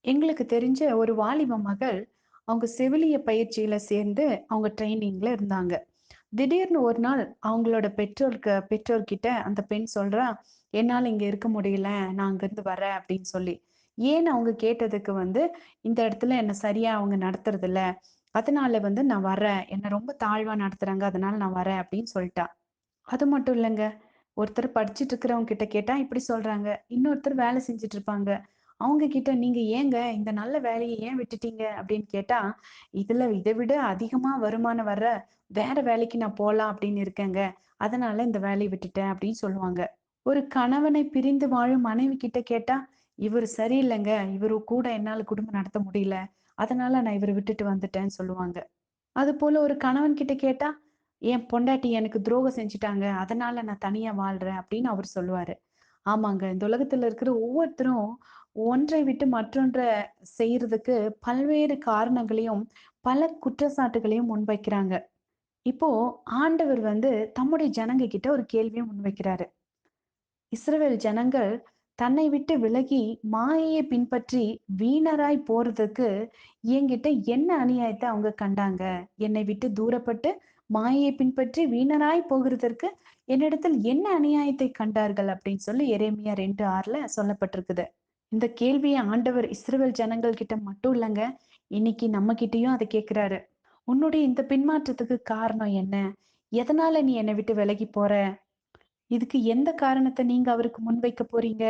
எங்களுக்கு தெரிஞ்ச ஒரு வாலிப மகள், அவங்க செவிலிய பயிற்சியில சேர்ந்து, அவங்க ட்ரெய்னிங்ல இருந்தாங்க. திடீர்னு ஒரு நாள் அவங்களோட பெற்றோர்கிட்ட அந்த பெண் சொல்றா, "என்னால இங்க இருக்க முடியல. நான் அங்கருந்து வரேன்" அப்படின்னு சொல்லி. ஏன்னு அவங்க கேட்டதுக்கு வந்து, "இந்த இடத்துல என்ன சரியா அவங்க நடத்துறதில்ல. அதனால வந்து நான் வரேன். என்ன ரொம்ப தாழ்வா நடத்துறாங்க. அதனால நான் வரேன்" அப்படின்னு சொல்ட்டா. அது மட்டும் இல்லங்க. ஒருத்தர் படிச்சுட்டு இருக்கிறவங்க கிட்ட கேட்டா இப்படி சொல்றாங்க. இன்னொருத்தர் வேலை செஞ்சுட்டு இருப்பாங்க. அவங்க கிட்ட "நீங்க ஏங்க இந்த நல்ல வேலைய ஏன் விட்டுட்டீங்க?" அப்படின்னு கேட்டா, "இதுல இத விட அதிகமா வருமானம் வர்ற வேற வேலைக்கு நான் போலாம் அப்படின்னு இருக்கேங்க. அதனால இந்த வேலைய விட்டுட்டேன்" அப்படின்னு சொல்லுவாங்க. ஒரு கணவனை பிரிந்து வாழும் மனைவி கிட்ட கேட்டா, "இவரு சரியில்லங்க. இவரு கூட என்னால குடும்பம் நடத்த முடியல. அதனால நான் இவர விட்டுட்டு வந்துட்டேன்னு" சொல்லுவாங்க. அதுபோல ஒரு கணவன் கிட்ட கேட்டா, "என் பொண்டாட்டி எனக்கு துரோகம் செஞ்சுட்டாங்க. அதனால நான் தனியா வாழ்றேன்" அப்படின்னு அவரு சொல்லுவாரு. ஆமாங்க. இந்த உலகத்துல இருக்கிற ஒவ்வொருத்தரும் ஒன்றை விட்டு மற்றொன்ற செய்றதுக்கு பல்வேறு காரணங்களையும், பல குற்றச்சாட்டுகளையும் முன்வைக்கிறாங்க. இப்போ ஆண்டவர் வந்து தம்முடைய ஜனங்க கிட்ட ஒரு கேள்விய முன்வைக்கிறாரு. இஸ்ரவேல் ஜனங்கள் தன்னை விட்டு விலகி மாயையை பின்பற்றி வீணராய் போறதுக்கு என்கிட்ட என்ன அநியாயத்தை அவங்க கண்டாங்க? என்னை விட்டு தூரப்பட்டு மாயையை பின்பற்றி வீணராய் போகிறதற்கு என்னிடத்தில் என்ன அநியாயத்தை கண்டார்கள்? அப்படின்னு சொல்லி எரேமியா 2:6 சொல்லப்பட்டிருக்குது. இந்த கேள்விய ஆண்டவர் இஸ்ரவேல் ஜனங்கள் கிட்ட மட்டும் இல்லங்க, இன்னைக்கு நம்ம கிட்டயும் அத கேட்கிறாரு. உன்னுடைய இந்த பின்மாற்றத்துக்கு காரணம் என்ன? எதனால நீ என்னை விட்டு விலகி போற? இதுக்கு எந்த காரணத்த நீங்க அவருக்கு முன்வைக்க போறீங்க?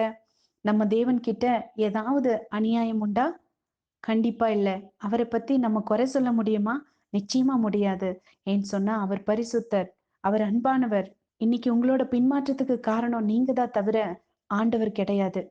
நம்ம தேவன் கிட்ட ஏதாவது அநியாயம் உண்டா? கண்டிப்பா இல்ல. அவர பத்தி நம்ம குறை சொல்ல முடியுமா? நிச்சயமா முடியாது. ஏன்னு சொன்னா அவர் பரிசுத்தர். அவர் அன்பானவர். இன்னைக்கு உங்களோட பின்மாற்றத்துக்கு காரணம் நீங்க தான் தவிர, ஆண்டவர் கிடையாது.